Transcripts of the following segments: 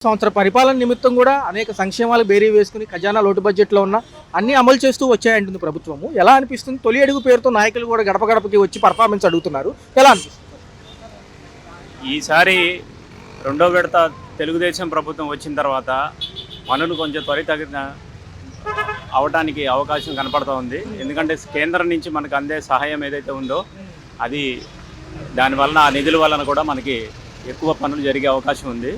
సంవత్సర పరిపాలన నిమిత్తం కూడా అనేక సంక్షేమాలు బేరీ వేసుకుని ఖజానా లోటు బడ్జెట్లో ఉన్న అన్ని అమలు చేస్తూ వచ్చాయంటుంది ప్రభుత్వము. ఎలా అనిపిస్తుంది? తొలి అడుగు పేరుతో నాయకులు కూడా గడప గడపకి వచ్చి పర్ఫార్మెన్స్ అడుగుతున్నారు. ఎలా అనిపిస్తుంది? ఈసారి రెండో విడత తెలుగుదేశం ప్రభుత్వం వచ్చిన తర్వాత పనులు కొంచెం త్వరితగిన అవడానికి అవకాశం కనపడుతూ ఉంది. ఎందుకంటే కేంద్రం నుంచి మనకు అందే సహాయం ఏదైతే ఉందో అది దానివల్ల ఆ నిధుల వలన కూడా మనకి ఎక్కువ పనులు జరిగే అవకాశం ఉంది.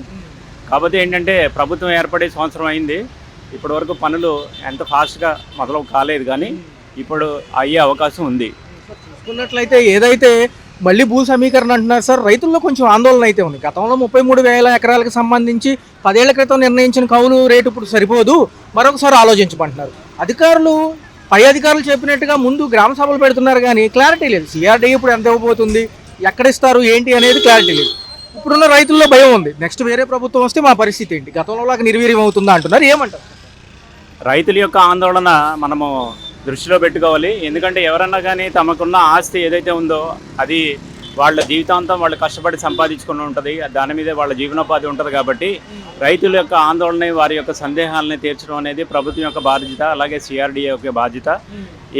కాకపోతే ఏంటంటే ప్రభుత్వం ఏర్పడే సంవత్సరం అయింది, ఇప్పటి వరకు పనులు ఎంత ఫాస్ట్గా మొదలు కాలేదు, కానీ ఇప్పుడు అయ్యే అవకాశం ఉంది. చూసుకున్నట్లయితే ఏదైతే మళ్ళీ భూ సమీకరణ అంటున్నారు సార్, రైతుల్లో కొంచెం ఆందోళన అయితే ఉంది. గతంలో 33,000 ఎకరాలకు సంబంధించి 10 ఏళ్ల క్రితం నిర్ణయించిన కౌలు రేటు ఇప్పుడు సరిపోదు, మరొకసారి ఆలోచించమంటున్నారు. అధికారులు పై అధికారులు చెప్పినట్టుగా ముందు గ్రామ సభలు పెడుతున్నారు, కానీ క్లారిటీ లేదు. సిఆర్డీ ఇప్పుడు ఎంత ఇవ్వబోతుంది, ఎక్కడ ఇస్తారు, ఏంటి అనేది క్లారిటీ లేదు. ఇప్పుడున్న రైతుల్లో భయం ఉంది, నెక్స్ట్ వేరే ప్రభుత్వం వస్తే మా పరిస్థితి ఏంటి, గతంలో లాగా నిర్వీర్యం అవుతుందా అంటున్నారు. ఏమంటారు? రైతుల యొక్క ఆందోళన మనము దృష్టిలో పెట్టుకోవాలి. ఎందుకంటే ఎవరన్నా కానీ తమకున్న ఆస్తి ఏదైతే ఉందో అది వాళ్ళ జీవితాంతం వాళ్ళు కష్టపడి సంపాదించుకుని ఉంటుంది, దాని మీదే వాళ్ళ జీవనోపాధి ఉంటుంది. కాబట్టి రైతుల యొక్క ఆందోళన, వారి యొక్క సందేహాలని తీర్చడం అనేది ప్రభుత్వం యొక్క బాధ్యత, అలాగే సిఆర్డీఏ యొక్క బాధ్యత.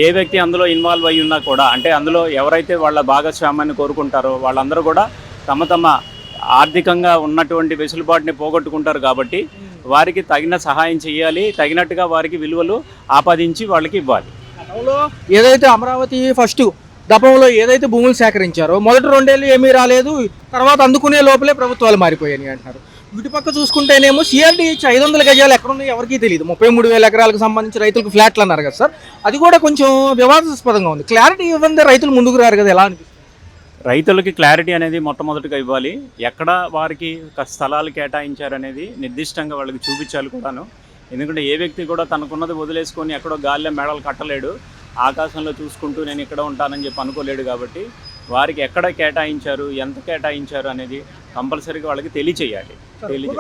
ఏ వ్యక్తి అందులో ఇన్వాల్వ్ అయి ఉన్నా కూడా, అంటే అందులో ఎవరైతే వాళ్ళ భాగస్వామ్యాన్ని కోరుకుంటారో వాళ్ళందరూ కూడా తమ తమ ఆర్థికంగా ఉన్నటువంటి వెసులుబాటుని పోగొట్టుకుంటారు. కాబట్టి వారికి తగిన సహాయం చేయాలి, తగినట్టుగా వారికి విలువలు ఆపాదించి వాళ్ళకి ఇవ్వాలి. గతంలో ఏదైతే అమరావతి ఫస్ట్ దపంలో ఏదైతే భూములు సేకరించారో మొదటి 2 ఏళ్ళు ఏమీ రాలేదు, తర్వాత అందుకునే లోపలే ప్రభుత్వాలు మారిపోయాయి అంటున్నారు. ఇటుపక్క చూసుకుంటేనేమో సిఆర్డీ ఇచ్చి 500 గజాలు ఎక్కడున్నాయి ఎవరికీ తెలియదు. 33,000 ఎకరాలకు సంబంధించి రైతులకు ఫ్లాట్లు అన్నారు కదా సార్, అది కూడా కొంచెం వివాదాస్పదంగా ఉంది. క్లారిటీ ఇవ్వందే రైతులు ముందుకు రారు కదా, ఎలా అనిపిస్తుంది? రైతులకి క్లారిటీ అనేది మొట్టమొదటిగా ఇవ్వాలి. ఎక్కడ వారికి స్థలాలు కేటాయించారనేది నిర్దిష్టంగా వాళ్ళకి చూపించాలి కూడాను. ఎందుకంటే ఏ వ్యక్తి కూడా తనకున్నది వదిలేసుకొని ఎక్కడో గాలిలో మేడలు కట్టలేడు, ఆకాశంలో చూసుకుంటూ నేను ఇక్కడ ఉంటానని చెప్పి అనుకోలేడు. కాబట్టి వారికి ఎక్కడ కేటాయించారు, ఎంత కేటాయించారు అనేది కంపల్సరీగా వాళ్ళకి తెలియచేయాలి.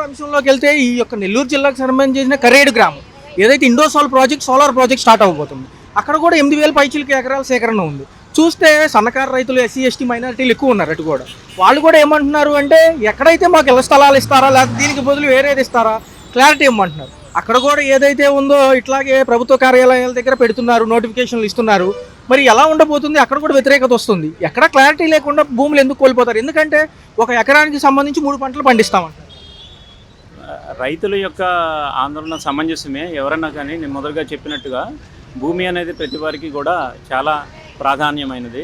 అంశంలోకి వెళ్తే ఈ యొక్క నెల్లూరు జిల్లాకు సంబంధించిన కరేడు గ్రామం ఏదైతే Indosol project, solar project start అవ్వబోతుంది, అక్కడ కూడా 8,000 పైచిలకి ఎకరాల సేకరణ ఉంది. చూస్తే సన్నకారు రైతులు, ఎస్సీ ఎస్టీ మైనారిటీలు ఎక్కువ ఉన్నారు. అటు కూడా వాళ్ళు కూడా ఏమంటున్నారు అంటే ఎక్కడైతే మాకు ఇళ్ల స్థలాలు ఇస్తారా, లేకపోతే దీనికి బదులు వేరేది ఇస్తారా, క్లారిటీ ఇవ్వమంటున్నారు. అక్కడ కూడా ఏదైతే ఉందో ఇట్లాగే ప్రభుత్వ కార్యాలయాల దగ్గర పెడుతున్నారు, నోటిఫికేషన్లు ఇస్తున్నారు. మరి ఎలా ఉండబోతుంది? అక్కడ కూడా వ్యతిరేకత వస్తుంది. ఎక్కడ క్లారిటీ లేకుండా భూములు ఎందుకు కోల్పోతారు? ఎందుకంటే ఒక ఎకరానికి సంబంధించి 3 పంటలు పండిస్తామంటారు. రైతుల యొక్క ఆందోళన సమంజసమే. ఎవరన్నా కానీ నేను మొదలుగా చెప్పినట్టుగా భూమి అనేది ప్రతి వారికి కూడా చాలా ప్రాధాన్యమైనది.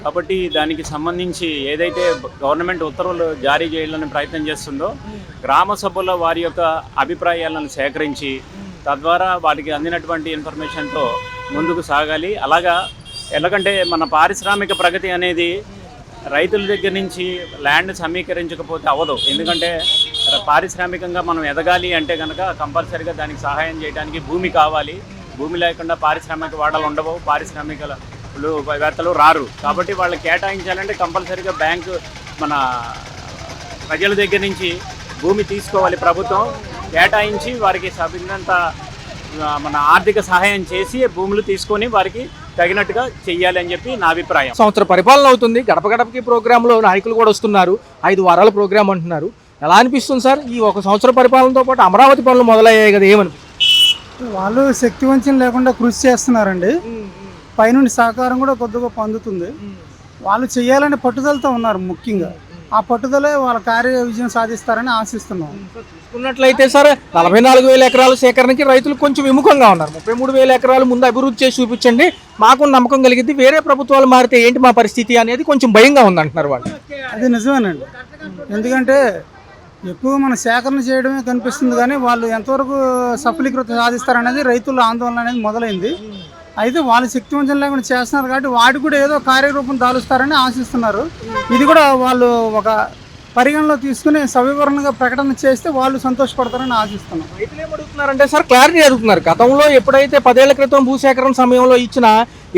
కాబట్టి దానికి సంబంధించి ఏదైతే గవర్నమెంట్ ఉత్తర్వులు జారీ చేయాలని ప్రయత్నం చేస్తుందో గ్రామ సభలో వారి యొక్క అభిప్రాయాలను సేకరించి తద్వారా వారికి అందినటువంటి ఇన్ఫర్మేషన్తో ముందుకు సాగాలి. అలాగా ఎలాగంటే మన పారిశ్రామిక ప్రగతి అనేది రైతుల దగ్గర నుంచి ల్యాండ్ సమీకరించకపోతే అవ్వదు. ఎందుకంటే పారిశ్రామికంగా మనం ఎదగాలి అంటే కనుక కంపల్సరీగా దానికి సహాయం చేయడానికి భూమి కావాలి. భూమి లేకుండా పారిశ్రామిక వాడలు ఉండవు, పారిశ్రామికవేత్తలు రారు. కాబట్టి వాళ్ళు కేటాయించాలంటే కంపల్సరీగా బ్యాంకు మన ప్రజల దగ్గర నుంచి భూమి తీసుకోవాలి. ప్రభుత్వం కేటాయించి వారికి సబినంత మన ఆర్థిక సహాయం చేసి భూములు తీసుకొని వారికి తగినట్టుగా చెయ్యాలి అని చెప్పి నా అభిప్రాయం. సంవత్సర పరిపాలన అవుతుంది, గడప గడపకి ప్రోగ్రాంలో నాయకులు కూడా వస్తున్నారు, 5 వారాల ప్రోగ్రాం అంటున్నారు. ఎలా అనిపిస్తుంది సార్? ఈ 1 సంవత్సర పరిపాలనతో పాటు అమరావతి పనులు మొదలయ్యాయి కదా, ఏమనిపిస్తుంది? వాళ్ళు శక్తి వంచన లేకుండా కృషి చేస్తున్నారండి. పైనుండి సహకారం కూడా కొద్దిగా పొందుతుంది. వాళ్ళు చేయాలని పట్టుదలతో ఉన్నారు. ముఖ్యంగా ఆ పట్టుదలే వాళ్ళ కార్య విజయం సాధిస్తారని ఆశిస్తున్నాం. చూసుకున్నట్లయితే సార్ 44,000 ఎకరాల సేకరణకి రైతులు కొంచెం విముఖంగా ఉన్నారు. 33,000 ఎకరాలు ముందు అభివృద్ధి చేసి చూపించండి, మాకు నమ్మకం కలిగింది, వేరే ప్రభుత్వాలు మారితే ఏంటి మా పరిస్థితి అనేది కొంచెం భయంగా ఉంది అంటున్నారు వాళ్ళు. అది నిజమేనండి. ఎందుకంటే ఎక్కువ మన సేకరణ చేయడమే కనిపిస్తుంది, కానీ వాళ్ళు ఎంతవరకు సఫలీకృత సాధిస్తారనేది రైతుల ఆందోళన అనేది మొదలైంది. అయితే వాళ్ళు శక్తివంచన లేకుండా చేస్తున్నారు కాబట్టి వాటికి కూడా ఏదో కార్యరూపం దాలుస్తారని ఆశిస్తున్నారు. ఇది కూడా వాళ్ళు ఒక పరిగణలో తీసుకుని సవివరణగా ప్రకటన చేస్తే వాళ్ళు సంతోషపడతారని ఆశిస్తున్నాం. రైతులు ఏమడుగుతున్నారంటే సార్, క్లారిటీ అడుగుతున్నారు. గతంలో ఎప్పుడైతే 10 ఏళ్ల క్రితం భూసేకరణ సమయంలో ఇచ్చిన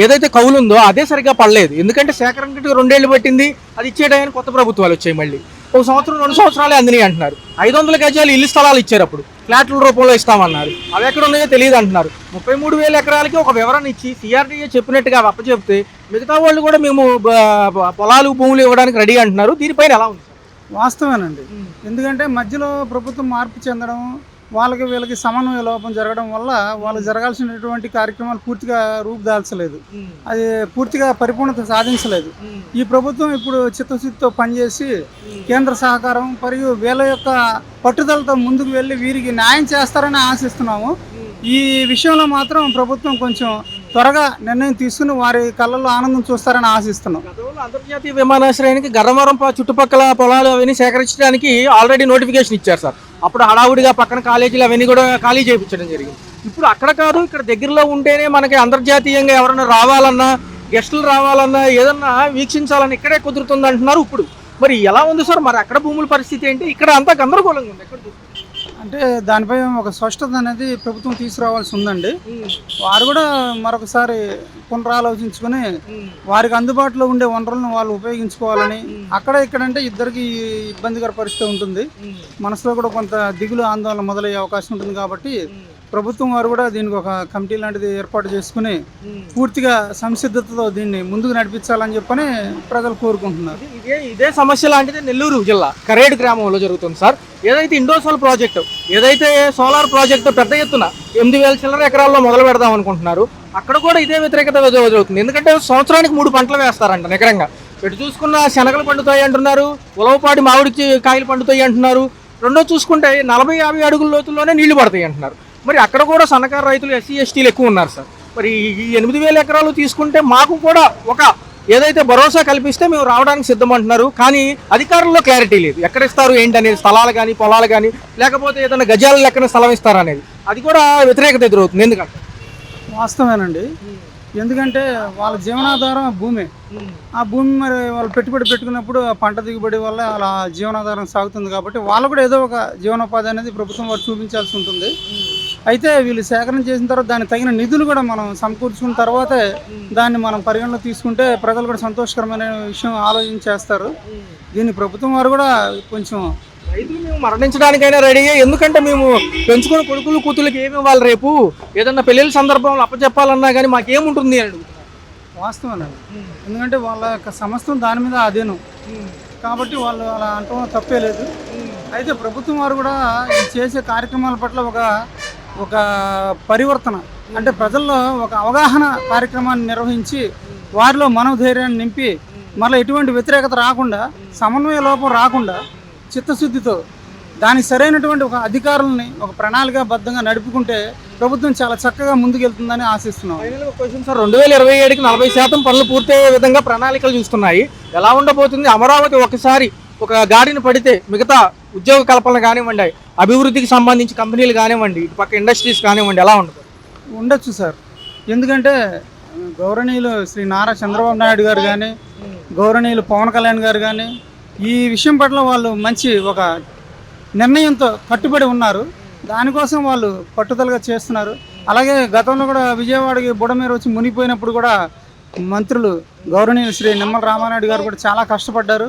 ఏదైతే కౌలు ఉందో అదే సరిగ్గా పడలేదు. ఎందుకంటే సేకరణకి 2 ఏళ్ళు పట్టింది, అది ఇచ్చేయడానికి కొత్త ప్రభుత్వాలు వచ్చాయి. మళ్ళీ 1 సంవత్సరం 2 సంవత్సరాలే అందినాయి అంటున్నారు. 500 గజాలు ఇల్లు స్థలాలు ఇచ్చారు, అప్పుడు ఫ్లాట్ల రూపంలో ఇస్తామన్నారు. అవి ఎక్కడ ఉన్నాయో తెలియదు అంటున్నారు. 33,000 ఎకరాలకి ఒక వివరణ ఇచ్చి సిఆర్డీఏ చెప్పినట్టుగా అప్పచెప్తే మిగతా వాళ్ళు కూడా మేము పొలాలు భూములు ఇవ్వడానికి రెడీ అంటున్నారు. దీనిపైన ఎలా ఉంది? వాస్తవేనండి. ఎందుకంటే మధ్యలో ప్రభుత్వం మార్పు చెందడం, వాళ్ళకి వీళ్ళకి సమన్వయ లోపం జరగడం వల్ల వాళ్ళు జరగాల్సినటువంటి కార్యక్రమాలు పూర్తిగా రూపుదాల్చలేదు. అది పూర్తిగా పరిపూర్ణత సాధించలేదు. ఈ ప్రభుత్వం ఇప్పుడు చిత్తశుద్ధితో పనిచేసి కేంద్ర సహకారం మరియు వీళ్ళ యొక్క పట్టుదలతో ముందుకు వెళ్ళి వీరికి న్యాయం చేస్తారని ఆశిస్తున్నాము. ఈ విషయంలో మాత్రం ప్రభుత్వం కొంచెం త్వరగా నిర్ణయం తీసుకుని వారి కళ్ళల్లో ఆనందం చూస్తారని ఆశిస్తున్నాం. గతంలో అంతర్జాతీయ విమానాశ్రయానికి గన్నవరం చుట్టుపక్కల పొలాలు అవన్నీ సేకరించడానికి ఆల్రెడీ నోటిఫికేషన్ ఇచ్చారు సార్. అప్పుడు హడావుడిగా పక్కన కాలేజీలు అవన్నీ కూడా ఖాళీ చేయించడం జరిగింది. ఇప్పుడు అక్కడ కాదు, ఇక్కడ దగ్గరలో ఉంటేనే మనకి అంతర్జాతీయంగా ఎవరైనా రావాలన్నా, గెస్టులు రావాలన్నా, ఏదన్నా వీక్షించాలన్నా ఇక్కడే కుదురుతుంది అంటున్నారు. ఇప్పుడు మరి ఎలా ఉంది సార్? మరి అక్కడ భూముల పరిస్థితి ఏంటి? ఇక్కడ అంతా గందరగోళంగా ఉంది. ఎక్కడ అంటే దానిపై ఒక స్పష్టత అనేది ప్రభుత్వం తీసుకురావాల్సి ఉందండి. వారు కూడా మరొకసారి పునరాలోచించుకొని వారికి అందుబాటులో ఉండే వనరులను వాళ్ళు ఉపయోగించుకోవాలని, అక్కడ ఇక్కడంటే ఇద్దరికి ఇబ్బందికర పరిస్థితి ఉంటుంది. మనసులో కూడా కొంత దిగులు ఆందోళన మొదలయ్యే అవకాశం ఉంటుంది. కాబట్టి ప్రభుత్వం వారు కూడా దీనికి ఒక కమిటీ లాంటిది ఏర్పాటు చేసుకుని పూర్తిగా సంసిద్ధతతో దీన్ని ముందుకు నడిపించాలని చెప్పని ప్రజలు కోరుకుంటున్నారు. ఇదే సమస్య లాంటిది నెల్లూరు జిల్లా కరేడు గ్రామంలో జరుగుతుంది సార్. ఏదైతే ఇండోసోల్ ప్రాజెక్టు, ఏదైతే సోలార్ ప్రాజెక్టు పెద్ద ఎత్తున 8,000 చిల్లర ఎకరాల్లో మొదలు పెడదాం అనుకుంటున్నారు, అక్కడ కూడా ఇదే వ్యతిరేకత జరుగుతుంది. ఎందుకంటే సంవత్సరానికి 3 పంటలు వేస్తారంట నికరంగా. ఇటు చూసుకున్న శనగలు పండుతాయి అంటున్నారు, ఉలవపాటి మామిడి కాయలు పండుతాయి అంటున్నారు. రెండో చూసుకుంటే 40-50 అడుగుల లోతుల్లోనే నీళ్లు పడతాయి అంటున్నారు. మరి అక్కడ కూడా సన్నకారు రైతులు, ఎస్సీ ఎస్టీలు ఎక్కువ ఉన్నారు సార్. మరి ఈ 8,000 ఎకరాలు తీసుకుంటే మాకు కూడా ఒక ఏదైతే భరోసా కల్పిస్తే మేము రావడానికి సిద్ధమంటున్నారు. కానీ అధికారుల్లో క్లారిటీ లేదు. ఎక్కడ ఇస్తారు ఏంటి అనేది, స్థలాలు కానీ పొలాలు కానీ, లేకపోతే ఏదైనా గజాల లెక్కన స్థలం ఇస్తారా అనేది, అది కూడా వ్యతిరేకత ఎదురవుతుంది. ఎందుకంటే వాస్తవేనండి. ఎందుకంటే వాళ్ళ జీవనాధారం భూమి. ఆ భూమి మరి వాళ్ళు పెట్టుబడి పెట్టుకున్నప్పుడు ఆ పంట దిగుబడి వల్ల అలా జీవనాధారం సాగుతుంది. కాబట్టి వాళ్ళు కూడా ఏదో ఒక జీవనోపాధి అనేది ప్రభుత్వం వారు చూపించాల్సి ఉంటుంది. అయితే వీళ్ళు సేకరణ చేసిన తర్వాత దానికి తగిన నిధులు కూడా మనం సమకూర్చుకున్న తర్వాతే దాన్ని మనం పరిగణలో తీసుకుంటే ప్రజలు కూడా సంతోషకరమైన విషయం ఆలోచించేస్తారు. దీన్ని ప్రభుత్వం వారు కూడా కొంచెం రైతులు మేము మరణించడానికైనా రెడీ. ఎందుకంటే మేము పెంచుకున్న కొడుకులు కూతుళ్ళకి ఏమి ఇవ్వాలి? రేపు ఏదన్నా పెళ్ళిళ్ళ సందర్భంలో అప్పచెప్పాలన్నా కానీ మాకేముంటుంది అని అడుగుతున్నారు. వాస్తవనండి. ఎందుకంటే వాళ్ళ యొక్క సమస్తం దాని మీద అదేను. కాబట్టి వాళ్ళు అలా అంటాం తప్పే లేదు. అయితే ప్రభుత్వం వారు కూడా ఈ చేసే కార్యక్రమాల పట్ల ఒక పరివర్తన, అంటే ప్రజల్లో ఒక అవగాహన కార్యక్రమాన్ని నిర్వహించి వారిలో మనోధైర్యాన్ని నింపి మళ్ళీ ఎటువంటి వ్యతిరేకత రాకుండా, సమన్వయ లోపం రాకుండా చిత్తశుద్ధితో దానికి సరైనటువంటి ఒక అధికారులని ఒక ప్రణాళికాబద్ధంగా నడుపుకుంటే ప్రభుత్వం చాలా చక్కగా ముందుకెళ్తుందని ఆశిస్తున్నాం. క్వశ్చన్ సార్, 2027కి 40% పనులు పూర్తయ్యే విధంగా ప్రణాళికలు చూస్తున్నాయి. ఎలా ఉండబోతుంది? అమరావతి ఒకసారి ఒక గాడిని పడితే మిగతా ఉద్యోగ కల్పన కానివ్వండి, అభివృద్ధికి సంబంధించి కంపెనీలు కానివ్వండి, ఇటు పక్క ఇండస్ట్రీస్ కానివ్వండి, ఎలా ఉండొచ్చు సార్. ఎందుకంటే గౌరవనీయులు శ్రీ నారా చంద్రబాబు నాయుడు గారు కానీ, గౌరవనీయులు పవన్ కళ్యాణ్ గారు కానీ ఈ విషయం పట్ల వాళ్ళు మంచి ఒక నిర్ణయంతో కట్టుబడి ఉన్నారు. దానికోసం వాళ్ళు పట్టుదలగా చేస్తున్నారు. అలాగే గతంలో కూడా విజయవాడకి బుడమేరు వచ్చి మునిగిపోయినప్పుడు కూడా మంత్రులు గౌరవనీయులు శ్రీ నిమ్మల రామానాయుడు గారు కూడా చాలా కష్టపడ్డారు.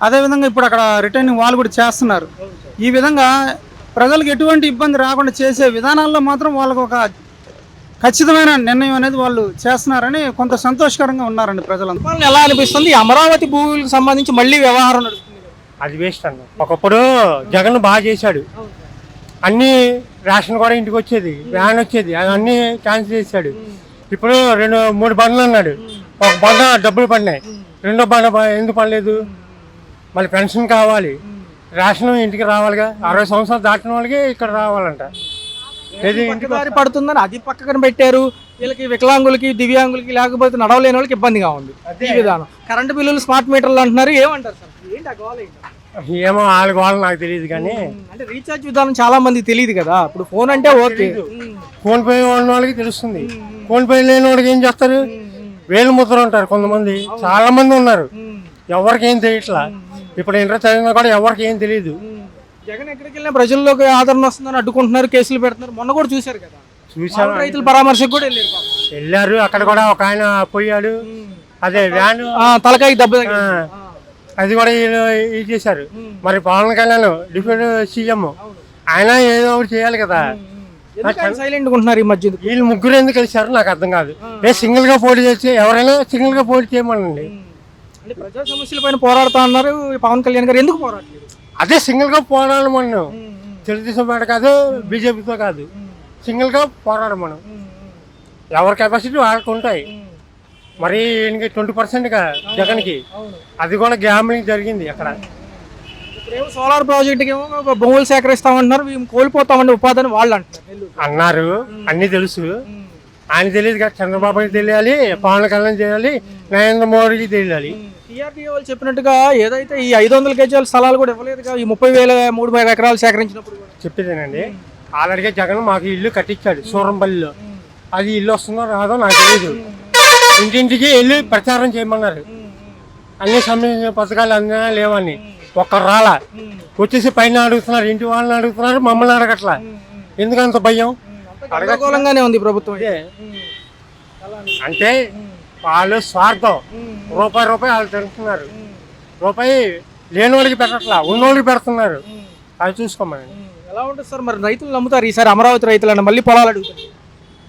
అదేవిధంగా ఇప్పుడు అక్కడ రిటర్నింగ్ వాళ్ళు కూడా చేస్తున్నారు. ఈ విధంగా ప్రజలకు ఎటువంటి ఇబ్బంది రాకుండా చేసే విధానాల్లో మాత్రం వాళ్ళకు ఒక ఖచ్చితమైన నిర్ణయం అనేది వాళ్ళు చేస్తున్నారని కొంత సంతోషకరంగా ఉన్నారండి ప్రజలంతా. ఎలా అనిపిస్తుంది? అమరావతి భూములకు సంబంధించి మళ్ళీ వ్యవహారం నడుస్తుంది. అది వేస్ట్ అన్న. ఒకప్పుడు జగన్ బాగా చేశాడు, అన్ని రేషన్ కూడా ఇంటికి వచ్చేది, వ్యాన్ వచ్చేది, అన్నీ క్యాన్సిల్ చేశాడు. ఇప్పుడు 2-3 బండ్లు అన్నాడు. ఒక బండ డబ్బులు పడినాయి, రెండో బండ ఎందుకు పడలేదు? మళ్ళీ పెన్షన్ కావాలి, రేషన్ ఇంటికి రావాలిగా. 60 సంవత్సరాలు దాటిన వాళ్ళకి ఇక్కడ రావాలంట. దారి పడుతుందని అది పక్కన పెట్టారు. వీళ్ళకి వికలాంగులకి, దివ్యాంగులకి, లేకపోతే నడవలేని వాళ్ళకి ఇబ్బందిగా ఉంది ఈ విధానం. కరెంటు బిల్లులు, స్మార్ట్ మీటర్లు అంటున్నారు. ఏమంటారు సార్? ఏమో వాళ్ళ గోళ నాకు తెలియదు. కానీ అంటే రీఛార్జ్ విధానం చాలా మందికి తెలియదు కదా. ఇప్పుడు ఫోన్ అంటే ఓకే, ఫోన్ పే ఉన్న వాళ్ళకి తెలుస్తుంది. ఫోన్ పే లేని వాళ్ళకి ఏం చేస్తారు? వేలు ముద్ర ఉంటారు కొంతమంది, చాలా మంది ఉన్నారు. ఎవరికి ఏం తెలియట్లా. ఇప్పుడు ఇంటర్ చదివినా కూడా ఎవరికి ఏం తెలియదు. జగన్ ఎక్కడికి వెళ్ళినా ప్రజల్లోకి ఆదరణ వస్తుందని అడ్డుకుంటున్నారు, కేసులు పెడుతున్నారు. మొన్న కూడా చూశారు కదా, చూసాను. రైతుల పరామర్శకు కూడా వెళ్ళారు. అక్కడ కూడా ఒక ఆయన పోయాడు. అదే వ్యాన్ తలకాయ దెబ్బ, అది కూడా ఇది చేశారు. మరి పవన్ కళ్యాణ్ డిప్యూటీ సీఎం, ఆయన ఏదో ఒకటి చేయాలి కదా. సైలెంట్ ఉంటున్నారు ఈ మధ్య. వీళ్ళు ముగ్గురు ఎందుకు కలిసారు నాకు అర్థం కాదు. సింగిల్ గా పోటీ చేస్తే ఎవరైనా సింగిల్ గా పోటీ చేయమనండి. అంటే ప్రజా సమస్యల పైన పోరాడుతా అన్నారు ఈ పవన్ కళ్యాణ్ గారు, ఎందుకు పోరాడలేదు? అదే సింగిల్గా పోరాడడం మనం, తెలుగుదేశం పార్టీ కాదు, బీజేపీతో కాదు, సింగిల్గా పోరాడడం మనం. ఎవరి కెపాసిటీ వాళ్ళకు ఉంటాయి. మరి 20%గా జగన్కి, అది కూడా గ్యామ్లింగ్ జరిగింది అక్కడ. ఇప్పుడేమో సోలార్ ప్రాజెక్ట్కి ఏమో భూములు సేకరిస్తామంటున్నారు, మేము కోల్పోతామని ఉపాధి అని వాళ్ళు అంటున్నారు. అన్నారు, అన్నీ తెలుసు. ఆయన తెలియదు కదా, చంద్రబాబుకి తెలియాలి, పవన్ కళ్యాణ్ చేయాలి, నరేంద్ర మోడీకి తెలియాలి. టీఆర్డీ వాళ్ళు చెప్పినట్టుగా ఏదైతే ఈ 500 గజాల స్థలాలు కూడా ఇవ్వలేదుగా, ఈ 30,000 ఎకరాలు సేకరించినప్పుడు కూడా. చెప్పేదేనండి, ఆల్రెడీగా జగన్ మాకు ఇల్లు కట్టించాడు సూరంపల్లిలో. అది ఇల్లు వస్తుందో రాదో నాకు తెలియదు. ఇంటింటికి వెళ్ళి ప్రచారం చేయమన్నారు, అన్ని సంబంధించిన పథకాలు అందినా లేవని. ఒక్కరు రాలా, వచ్చేసి పైన అడుగుతున్నారు, ఇంటి వాళ్ళని అడుగుతున్నారు, మమ్మల్ని అడగట్లా. ఎందుకంత భయం? అనుకూలంగానే ఉంది ప్రభుత్వం. అంటే వాళ్ళు స్వార్థం, రూపాయి వాళ్ళు తింటున్నారు. రూపాయి లేనివాడికి పెట్టట్లా, ఉన్నోడికి పెడుతున్నారు. అది చూసుకోమని. ఎలా ఉంటుంది సార్ మరి? రైతులు నమ్ముతారు ఈసారి అమరావతి రైతులను, మళ్ళీ పొలాలు అడుగుతారు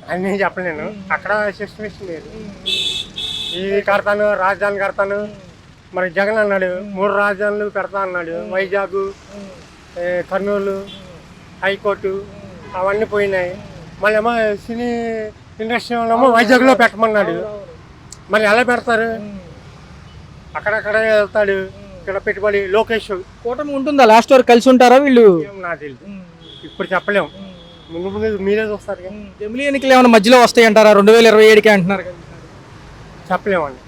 అని నేను చెప్పలేను. అక్కడ సిస్టమేషన్ లేదు. ఇది కడతాను, రాజధాని కడతాను. మరి జగన్ అన్నాడు 3 రాజధానులు పెడతా అన్నాడు. వైజాగ్, కర్నూలు, హైకోర్టు అవన్నీ పోయినాయి. మళ్ళీ ఏమో సినీ ఇండస్ట్రీ వాళ్ళేమో వైజాగ్లో పెట్టమన్నాడు. మరి ఎలా పెడతారు? అక్కడక్కడ వెళ్తాడు, ఇక్కడ పెట్టుబడి. లోకేష్ కూటమి ఉంటుందా? లాస్ట్ వరకు కలిసి ఉంటారా వీళ్ళు? నాకు తెలియదు, ఇప్పుడు చెప్పలేము. ముందు మీరే చూస్తారు. జమిలీ ఎన్నికలు ఏమైనా మధ్యలో వస్తాయి అంటారా? 2027కి అంటున్నారు కదా, చెప్పలేమండి.